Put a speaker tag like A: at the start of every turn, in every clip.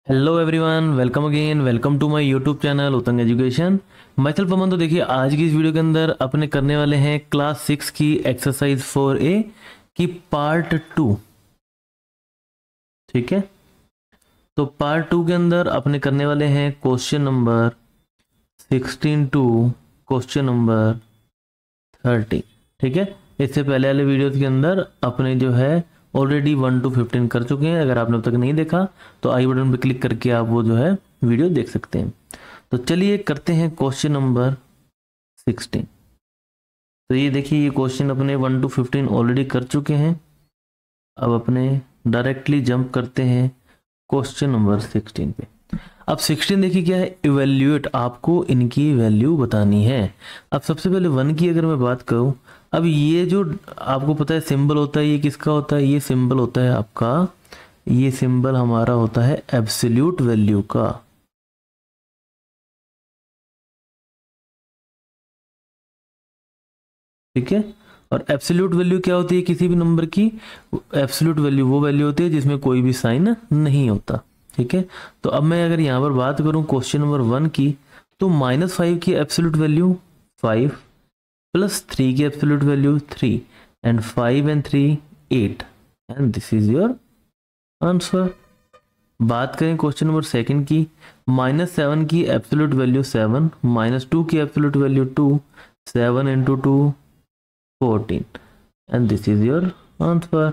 A: Hello everyone, welcome again. Welcome to my YouTube channel Utang education. मैं चल पमन। तो देखिए, आज की इस वीडियो के अंदर अपने करने वाले हैं क्लास 6 की एक्सरसाइज 4A की पार्ट 2। ठीक है, तो पार्ट 2 के अंदर अपने करने वाले हैं question number 16 to question number 30। ठीक है, इससे पहले वाले वीडियोस के अंदर अपने जो है ऑलरेडी 1 टू 15 कर चुके हैं। अगर आपने अब तक नहीं देखा तो आई बटन पर क्लिक करके आप वो जो है वीडियो देख सकते हैं। तो चलिए करते हैं क्वेश्चन नंबर 16। तो ये देखिए, ये क्वेश्चन अपने 1 टू 15 ऑलरेडी कर चुके हैं। अब अपने डायरेक्टली जंप करते हैं क्वेश्चन नंबर 16 पे। अब 16 देखिए क्या है, इवेल्युएट, आपको इनकी वैल्यू बतानी है। अब सबसे पहले 1 की अगर मैं बात करूं, अब ये जो आपको पता है सिंबल होता है, ये किसका होता है? ये सिंबल होता है आपका, ये सिंबल हमारा होता है एब्सोल्यूट वैल्यू का। ठीक है, और एब्सोल्यूट वैल्यू क्या होती है किसी भी नंबर की? एब्सोल्यूट वैल्यू वो वैल्यू होती है जिसमें कोई भी साइन नहीं होता। ठीक है, तो अब मैं अगर यहाँ पर बात करूँ क्वेश्चन नंबर 1 की, तो -5 की एब्सोल्यूट वैल्यू 5, +3 की absolute value 3, and 5 and 3 8, and this is your answer. बात करें क्वेश्चन नंबर 2 की, -7 की एब्सोल्यूट वैल्यू 7, -2 की absolute value 2, 7 into 2 14, and this is your answer.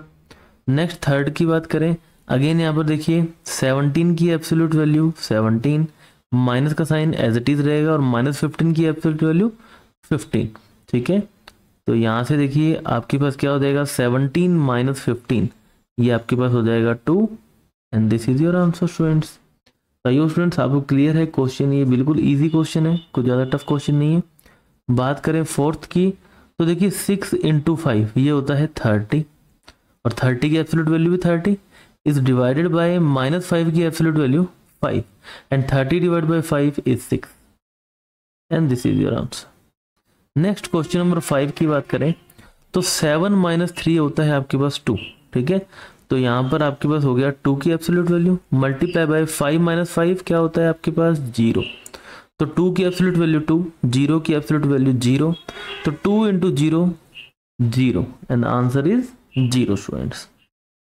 A: Next third की बात करें, अगेन यहाँ पर देखिए 17 की एब्सोल्यूट वैल्यू 17, माइनस का साइन एज इट इज रहेगा, और -15 की एब्सोल्यूट वैल्यू 15। ठीक है, तो यहाँ से देखिए आपके पास क्या हो जाएगा, 17 - 15, ये आपके पास हो जाएगा 2, and this is your answer students. तो स्टूडेंट्स, आपको क्लियर है क्वेश्चन? ये बिल्कुल इजी क्वेश्चन है, कुछ ज़्यादा टफ क्वेश्चन नहीं है। बात करें फोर्थ की, तो देखिए 6 into 5 ये होता है 30, और 30 की एब्सोल्यूट वैल्यू भी 30 इज डिवाइडेड बाय -5 की absolute value 5, and 30 divide by 5 is 6, and this is your answer. Next question number 5 की बात करें, तो 7 - 3 होता है आपके पास 2। ठीक है, तो यहाँ पर आपके पास हो गया 2 की एब्सोल्यूट वैल्यू मल्टीप्लाई बाय 5 - 5 क्या होता है आपके पास 0। तो 2 की एब्सोल्यूट वैल्यू 2, 0 की एब्सोल्यूट वैल्यू 0, तो 2 into 0 0, and answer is 0 students.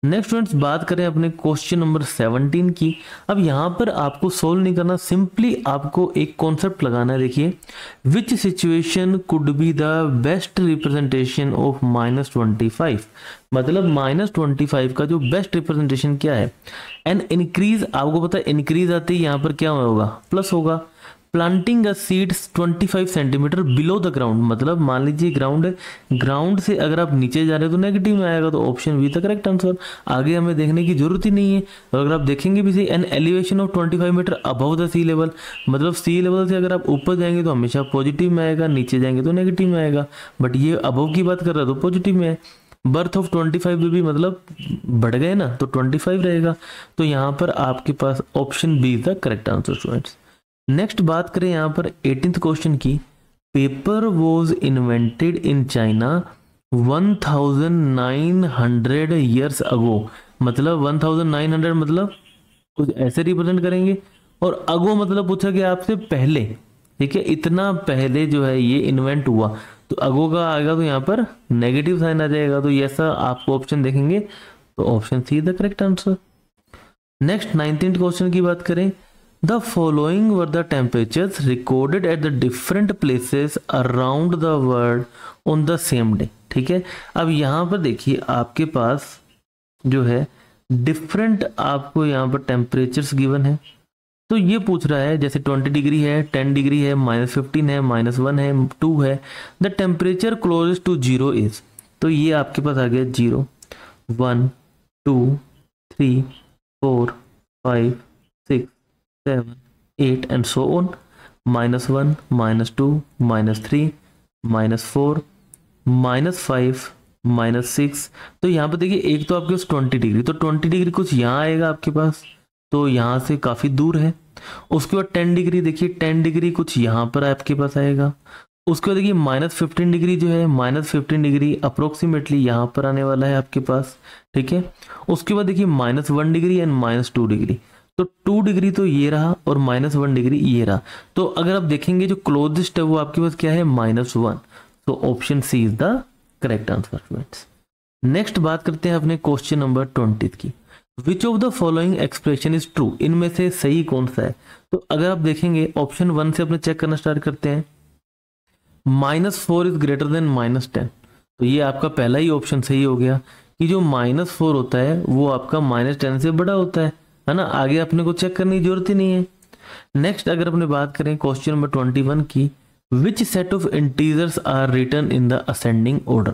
A: Next students, बात करें अपने क्वेश्चन नंबर 17 की। अब यहाँ पर आपको सोल्व नहीं करना, सिंपली आपको एक कॉन्सेप्ट लगाना है। देखिए, विच situation could be the best representation of -25, मतलब -25 का जो बेस्ट रिप्रेजेंटेशन क्या है? एन इंक्रीज, आपको पता है इंक्रीज आते ही यहाँ पर क्या होगा, प्लस होगा। Planting a seeds 25 centimetre below the ground, मतलब मान लीजिए ग्राउंड है, ग्राउंड से अगर आप नीचे जा रहे हो तो नेगेटिव में आएगा, तो option B the correct answer. आगे हमें देखने की जरूरत ही नहीं है। और अगर आप देखेंगे भी सही, an elevation of 25 metre above the sea level, मतलब सी लेवल से अगर आप ऊपर जाएंगे तो हमेशा पॉजिटिव में आएगा, नीचे जाएंगे तो नेगेटिव में आएगा। बट ये अबव की बात कर रहा है तो पॉजिटिव में है। बर्थ ऑफ 25 भी मतलब बढ़ गए ना, तो 25 रहेगा। तो यहाँ पर आपके पास option B the correct answer students. Next बात करें यहाँ पर 18th क्वेश्चन की, paper was invented in China 1900 years ago, मतलब 1900 मतलब कुछ ऐसे रिप्रेजेंट करेंगे, और अगो मतलब पूछा गया आपसे पहले। ठीक है, इतना पहले जो है ये इन्वेंट हुआ, तो अगो का आएगा तो यहाँ पर नेगेटिव साइन आ जाएगा। तो ऐसा आपको ऑप्शन देखेंगे तो option see the correct answer. Next 19th question की बात करें, The following were the temperatures recorded at the different places around the world on the same day। ठीक है, अब यहाँ पर देखिए आपके पास जो है डिफरेंट, आपको यहाँ पर टेम्परेचर्स गिवन है। तो ये पूछ रहा है जैसे 20 डिग्री है, 10 डिग्री है, -15 है, -1 है, 2 है। The temperature closest to 0 is, तो ये आपके पास आ गया 0, 1 2 3 4 5 6 7 8 and so on, -1 -2 -3 -4 -5 -6। तो यहाँ पर देखिए एक तो आपके पास 20 डिग्री, तो 20 डिग्री कुछ यहाँ आएगा आपके पास, तो यहाँ से काफ़ी दूर है। उसके बाद 10 डिग्री, देखिए 10 डिग्री कुछ यहाँ पर आपके पास आएगा। उसके बाद देखिए -15 डिग्री जो है, -15 डिग्री अप्रोक्सीमेटली यहाँ पर आने वाला है आपके पास। ठीक है, उसके बाद देखिए -1 डिग्री एंड -2 डिग्री, तो 2 डिग्री तो ये रहा और -1 डिग्री ये रहा। तो अगर आप देखेंगे जो क्लोजेस्ट है वो आपके पास क्या है, -1। तो option C is the correct answer friends. Next बात करते हैं अपने क्वेश्चन नंबर 20 की। Which of the following expression is true, इनमें से सही कौन सा है। तो अगर आप देखेंगे ऑप्शन 1 से अपने चेक करना स्टार्ट करते हैं, -4 इज ग्रेटर देन -10। तो ये आपका पहला ही ऑप्शन सही हो गया कि जो -4 होता है वो आपका -10 से बड़ा होता है ना। आगे अपने को चेक करने की जरूरत ही नहीं है। नेक्स्ट अगर अपने बात करें क्वेश्चन नंबर 21 की, which set of integers are written in the ascending order.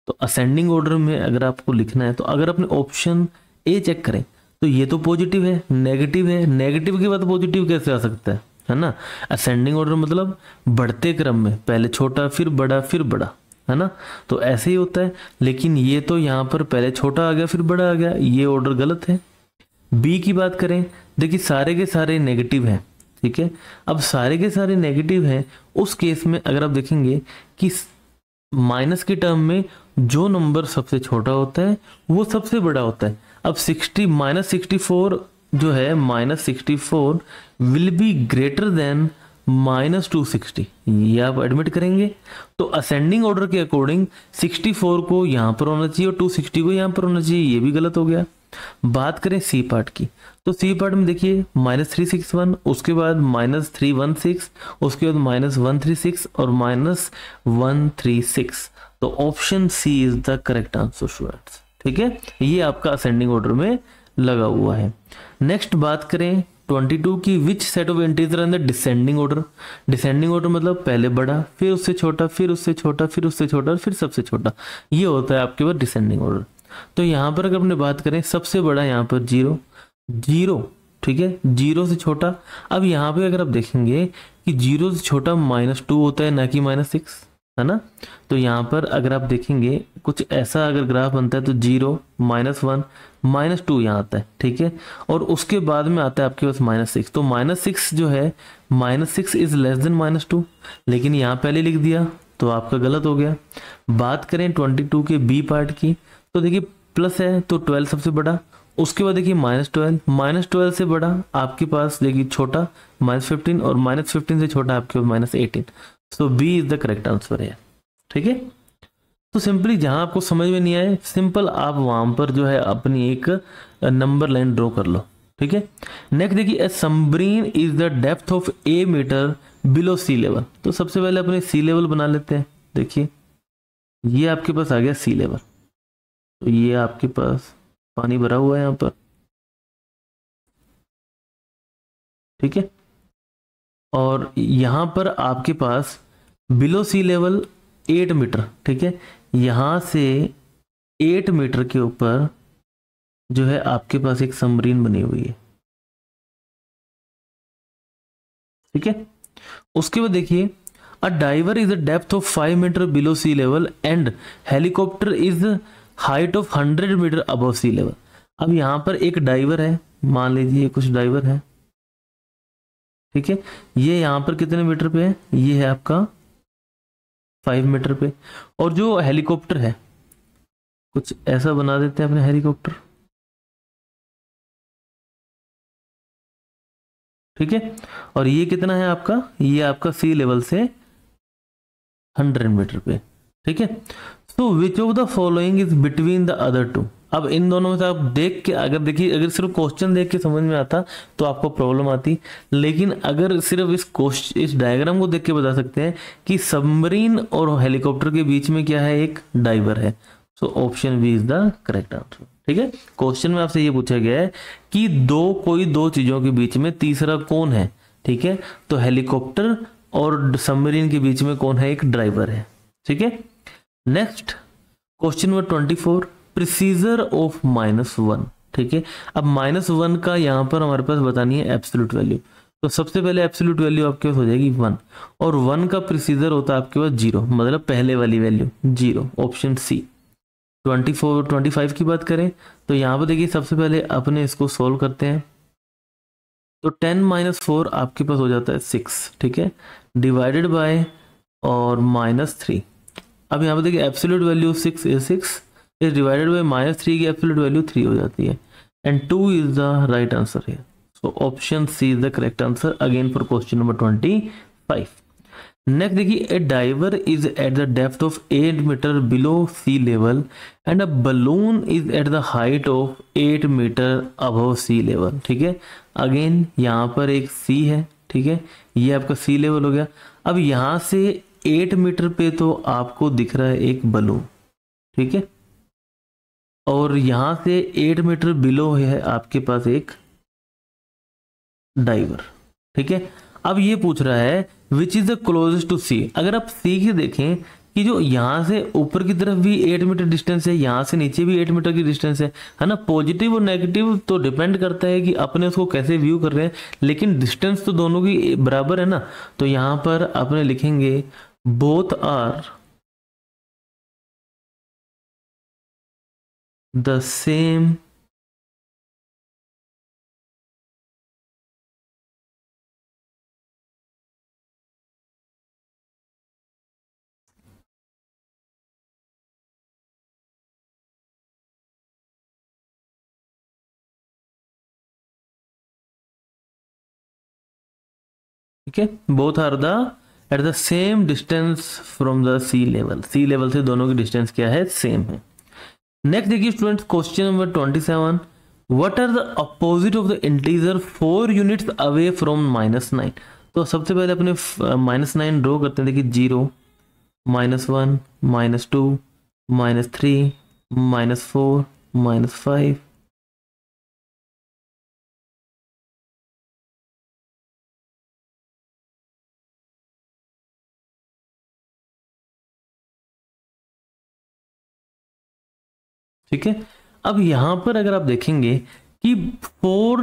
A: तो असेंडिंग ऑर्डर में अगर आपको लिखना है तो अगर अपने ऑप्शन ए चेक करें तो ये तो पॉजिटिव है, नेगेटिव है, नेगेटिव के बाद पॉजिटिव कैसे आ सकता है ना। असेंडिंग ऑर्डर मतलब बढ़ते क्रम में, पहले छोटा फिर बड़ा फिर बड़ा, है ना। तो ऐसे ही होता है, लेकिन ये तो यहाँ पर पहले छोटा आ गया फिर बड़ा आ गया, ये ऑर्डर गलत है। बी की बात करें, देखिए सारे के सारे नेगेटिव हैं, ठीक है। अब सारे के सारे नेगेटिव हैं, उस केस में अगर आप देखेंगे कि माइनस के टर्म में जो नंबर सबसे छोटा होता है वो सबसे बड़ा होता है। अब -64 जो है, -64 विल बी ग्रेटर देन -260, ये आप एडमिट करेंगे। तो असेंडिंग ऑर्डर के अकॉर्डिंग 64 को यहाँ पर होना चाहिए और 260 को यहाँ पर होना चाहिए, ये भी गलत हो गया। बात करें सी पार्ट की, तो सी पार्ट में देखिए -361, उसके बाद -316, उसके बाद -136 और -136। तो option C is the correct answer students, ठीक है। ये आपका असेंडिंग ऑर्डर में लगा हुआ है। नेक्स्ट बात करें 22 की, which set of integer in the descending order. Descending order मतलब पहले बड़ा फिर उससे छोटा फिर उससे छोटा फिर उससे छोटा फिर सबसे छोटा, ये होता है आपके पास डिसेंडिंग ऑर्डर। तो यहाँ पर अगर अपने बात करें सबसे बड़ा यहाँ पर 0, ठीक है, 0 से छोटा। अब यहाँ पे अगर आप देखेंगे कि 0 से छोटा -2 होता है, ना कि -6, है ना। तो यहाँ पर अगर आप देखेंगे कुछ ऐसा अगर ग्राफ बनता है तो 0, -1, -2 यहाँ आता है, ठीक है। और उसके बाद में आता है आपके पास -6। तो -6 जो है, -6 इज लेस देन -2, लेकिन यहाँ पहले लिख दिया तो आपका गलत हो गया। बात करें 22 के बी पार्ट की, तो देखिए प्लस है तो 12 सबसे बड़ा, उसके बाद देखिए -12 से बड़ा आपके पास देखिए छोटा -15 और -15 से छोटा आपके पास -18। So B is the correct answer है, ठीक है। तो सिंपली जहां आपको समझ में नहीं आए, सिंपल आप वहां पर जो है अपनी एक नंबर लाइन ड्रॉ कर लो, ठीक है। नेक्स्ट देखिए, a submarine is the depth of a meter below sea level. तो सबसे पहले अपने सी लेवल बना लेते हैं। देखिए ये आपके पास आ गया सी लेवल, तो ये आपके पास पानी भरा हुआ है यहाँ पर, ठीक है। और यहाँ पर आपके पास बिलो सी लेवल 8 मीटर, ठीक है। यहाँ से 8 मीटर के ऊपर जो है आपके पास एक सबमरीन बनी हुई है, ठीक है। उसके बाद देखिए, a diver is the depth of 5 meter below sea level and helicopter is height of 100 meter above sea level. अब यहाँ पर एक डाइवर है, मान लीजिए कुछ डाइवर है, ठीक है। ये यहाँ पर कितने मीटर पे है, ये है आपका 5 मीटर पे। और जो हेलीकॉप्टर है, कुछ ऐसा बना देते हैं अपने हेलीकॉप्टर, ठीक है। और ये कितना है आपका, ये आपका सी लेवल से 100 मीटर पे, ठीक है। तो which of the following is between the other two. अब इन दोनों में से आप देख के, अगर देखिए अगर सिर्फ क्वेश्चन देख के समझ में आता तो आपको प्रॉब्लम आती, लेकिन अगर सिर्फ इस डायग्राम को देख के बता सकते हैं कि सबमरीन और हेलीकॉप्टर के बीच में क्या है, एक डाइवर है। So option B is the correct answer, ठीक है। क्वेश्चन में आपसे ये पूछा गया है कि कोई दो चीजों के बीच में तीसरा कौन है, ठीक है। तो हेलीकॉप्टर और सबमरीन के बीच में कौन है, एक ड्राइवर है, ठीक है। नेक्स्ट क्वेश्चन नंबर 24, प्रिसीजर ऑफ -1, ठीक है। अब -1 का यहाँ पर हमारे पास बतानी है एब्सोल्यूट वैल्यू। तो सबसे पहले एब्सोल्यूट वैल्यू आपके पास हो जाएगी 1, और 1 का प्रिसीजर होता है आपके पास 0, मतलब पहले वाली वैल्यू 0, ऑप्शन सी। 25 की बात करें तो यहाँ पर देखिए सबसे पहले अपने इसको सोल्व करते हैं। तो 10 - 4 आपके पास हो जाता है 6, ठीक है, डिवाइडेड बाय और -3। अब यहाँ पर देखिए absolute value 6 is divided by -3 की एब्सोल्यूट वैल्यू 3 हो जाती है, and 2 is the right answer है। सो So option C is the correct answer again for question number 25. Next देखिए, a diver is at the depth of 8 meter below sea level and a balloon is at the height of 8 meter above sea level. ठीक है, again यहाँ पर एक सी है, ठीक है, ये आपका सी लेवल हो गया। अब यहाँ से 8 मीटर पे तो आपको दिख रहा है एक बलून, ठीक है, और यहाँ से 8 मीटर बिलो है आपके पास एक डाइवर। ठीक है, अब ये पूछ रहा है which is the closest to sea. अगर आप सी की देखें कि जो यहाँ से ऊपर की तरफ भी 8 मीटर डिस्टेंस है, यहाँ से नीचे भी 8 मीटर की डिस्टेंस है ना। पॉजिटिव और नेगेटिव तो डिपेंड करता है कि अपने उसको कैसे व्यू कर रहे हैं, लेकिन डिस्टेंस तो दोनों की बराबर है ना। तो यहाँ पर अपने लिखेंगे बोथ आर द सेम ठीक है, both are the at the same distance from the sea level. Sea level से दोनों की डिस्टेंस क्या है, सेम है। नेक्स्ट देखिए students, question number 27, what are the opposite of the integer 4 units away from -9। तो सबसे पहले अपने -9 ड्रॉ करते हैं। देखिए 0, -1, -2, -3, -4, -5। ठीक है, अब यहां पर अगर आप देखेंगे कि 4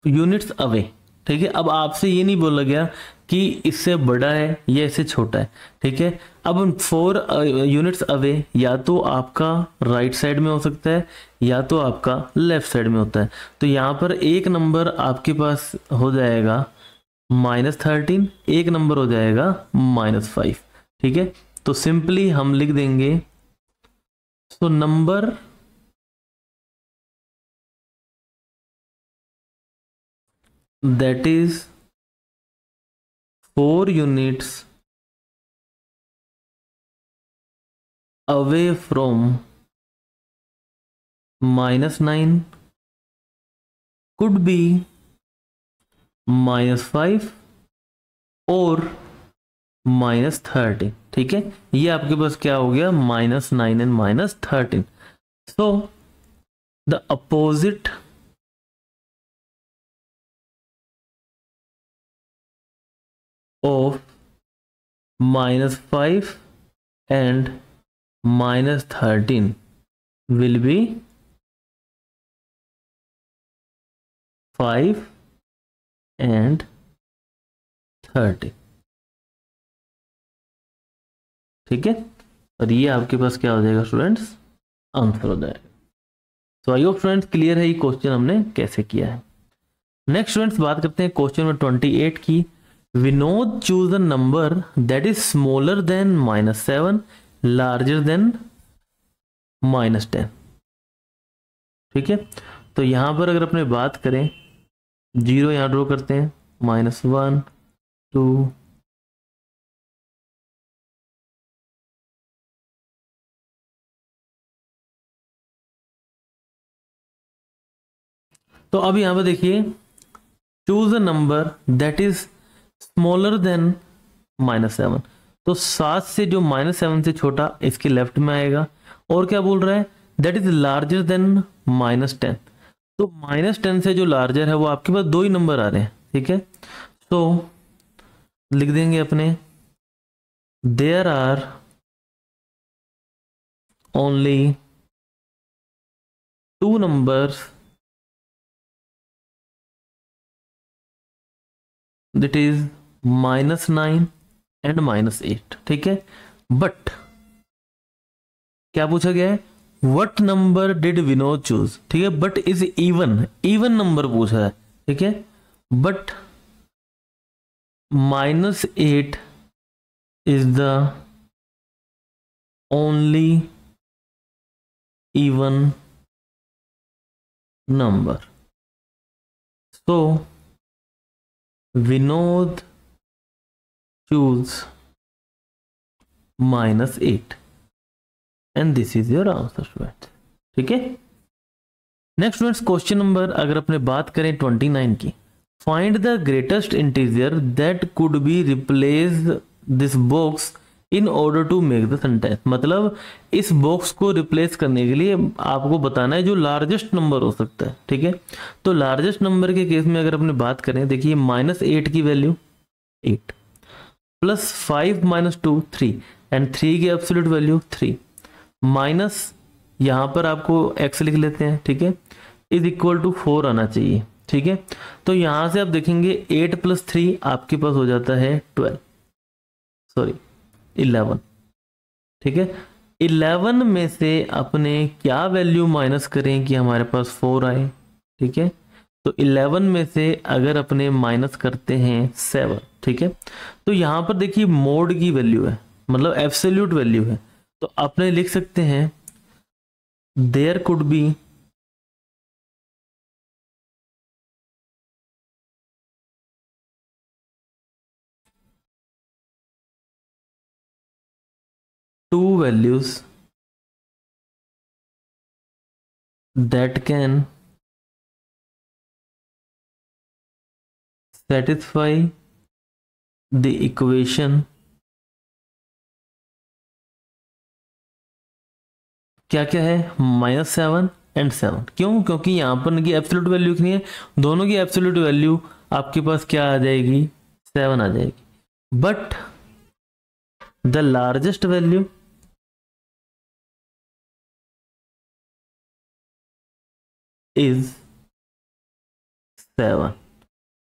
A: यूनिट्स अवे, ठीक है, अब आपसे ये नहीं बोला गया कि इससे बड़ा है या इससे छोटा है। ठीक है, अब 4 यूनिट्स अवे या तो आपका राइट साइड में हो सकता है या तो आपका लेफ्ट साइड में होता है। तो यहाँ पर एक नंबर आपके पास हो जाएगा -13, एक नंबर हो जाएगा -5। ठीक है, तो सिंपली हम लिख देंगे so number that is 4 units away from -9 could be -5 और -13। ठीक है, ये आपके पास क्या हो गया, -9 and -13। So the opposite of -5 and -13 will be 5 and 30। ठीक है, और ये आपके पास क्या हो जाएगा स्टूडेंट्स, आंसर हो जाएगा। तो आई होप स्टूडेंट्स क्लियर है ये क्वेश्चन हमने कैसे किया है। नेक्स्ट स्टूडेंट्स बात करते हैं क्वेश्चन नंबर 28 की। Vinod choose the number that is smaller than -7 larger than -10। ठीक है, तो यहां पर अगर अपने बात करें, 0 यहां ड्रॉ करते हैं, -1, 2, तो अब यहां पर देखिए choose a number that is smaller than -7। तो 7 से जो -7 से छोटा इसके लेफ्ट में आएगा, और क्या बोल रहा है, दैट इज लार्जर देन -10। तो -10 से जो लार्जर है वो आपके पास 2 ही नंबर आ रहे हैं। ठीक है, तो लिख देंगे अपने there are only 2 numbers that is -9 and -8। ठीक है, बट क्या पूछा गया है, what number did Vinod choose. ठीक है, but is even, even number पूछा है। ठीक है, but -8 is the only even number. तो Vinod choose -8 and this is your answer student. ठीक है, नेक्स्ट स्टूडेंट्स क्वेश्चन नंबर अगर अपने बात करें 29 की, find the greatest integer that could be replace this box in order to make the sentence. मतलब इस बॉक्स को रिप्लेस करने के लिए आपको बताना है जो लार्जेस्ट नंबर हो सकता है। ठीक है, तो लार्जेस्ट नंबर के केस में अगर अपने बात करें, देखिए -8 की वैल्यू 8 प्लस 5 - 2 3 एंड 3 की एब्सोल्यूट वैल्यू 3 माइनस यहाँ पर आपको x लिख लेते हैं। ठीक है, इज इक्वल टू 4 आना चाहिए। ठीक है, तो यहां से आप देखेंगे 8 + 3 आपके पास हो जाता है 11। ठीक है, 11 में से अपने क्या वैल्यू माइनस करें कि हमारे पास 4 आए। ठीक है, तो 11 में से अगर अपने माइनस करते हैं 7। ठीक है, तो यहां पर देखिए मोड की वैल्यू है, मतलब एब्सोल्यूट वैल्यू है, तो अपने लिख सकते हैं there could be two values that can satisfy the equation क्या क्या है -7 एंड 7। क्यों? क्योंकि यहाँ पर इनकी एब्सोल्यूट वैल्यू लिखनी है, दोनों की एब्सोल्यूट वैल्यू आपके पास क्या आ जाएगी 7 आ जाएगी, but the largest value is 7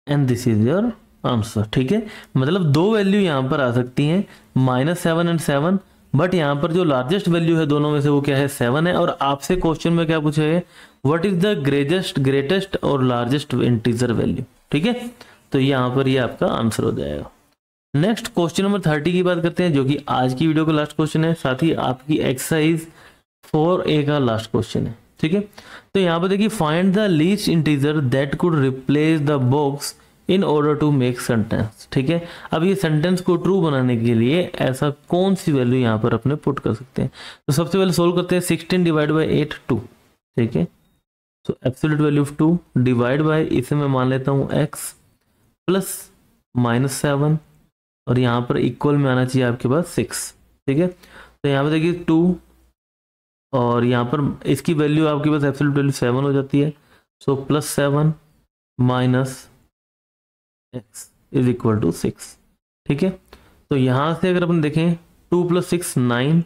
A: and this is your answer. ठीक है, मतलब दो वैल्यू यहां पर आ सकती हैं -7 एंड 7, बट यहां पर जो लार्जेस्ट वैल्यू है दोनों में से वो क्या है 7 है। और आपसे क्वेश्चन में क्या पूछा है, व्हाट इज द ग्रेटेस्ट और लार्जेस्ट इंटीजर वैल्यू। ठीक है, तो यहां पर ये आपका आंसर हो जाएगा। नेक्स्ट क्वेश्चन नंबर 30 की बात करते हैं, जो कि आज की वीडियो का लास्ट क्वेश्चन है, साथ ही आपकी एक्सरसाइज 4A का लास्ट क्वेश्चन है। ठीक है, तो यहाँ पर देखिए find the least integer that could replace the box in order to make sentence. ठीक है, अब ये सेंटेंस को ट्रू बनाने के लिए ऐसा कौन सी वैल्यू यहाँ पर अपने पुट कर सकते हैं। तो सबसे पहले सोल्व करते हैं, 16 / 8 2। ठीक है, सो absolute value of 2 divide by, इसे मैं मान लेता हूँ x प्लस -7 और यहाँ पर इक्वल में आना चाहिए आपके पास 6। ठीक है, तो यहाँ पर देखिए 2 और यहाँ पर इसकी वैल्यू आपके पास एब्सोल्यूट वैल्यू 7 हो जाती है, सो +7 - x इज इक्वल टू 6। ठीक है, तो यहाँ से अगर अपन देखें 2 + 6 9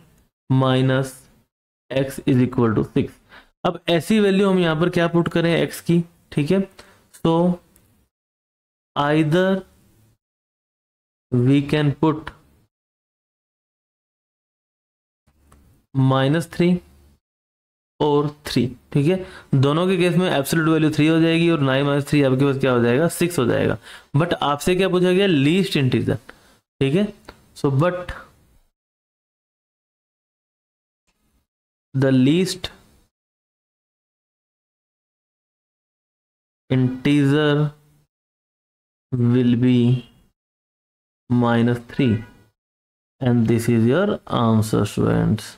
A: minus x is equal to 6। अब ऐसी वैल्यू हम यहाँ पर क्या पुट करें x की। ठीक है, so either we can put -3 और 3। ठीक है, दोनों के केस में एब्सोल्यूट वैल्यू 3 हो जाएगी और 9 - 3 आपके पास क्या हो जाएगा 6 हो जाएगा, बट आपसे क्या पूछा गया लीस्ट इंटीजर। ठीक है, so but the least integer will be -3 and this is your answer students.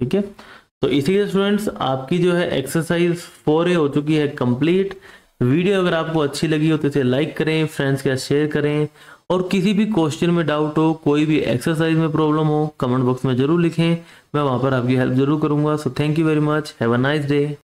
A: ठीक है, तो इसी के स्टूडेंट्स आपकी जो है एक्सरसाइज 4A हो चुकी है कंप्लीट। वीडियो अगर आपको अच्छी लगी हो तो इसे लाइक करें, फ्रेंड्स के साथ शेयर करें, और किसी भी क्वेश्चन में डाउट हो, कोई भी एक्सरसाइज में प्रॉब्लम हो, कमेंट बॉक्स में जरूर लिखें, मैं वहां पर आपकी हेल्प जरूर करूंगा। So thank you very much, have a nice day.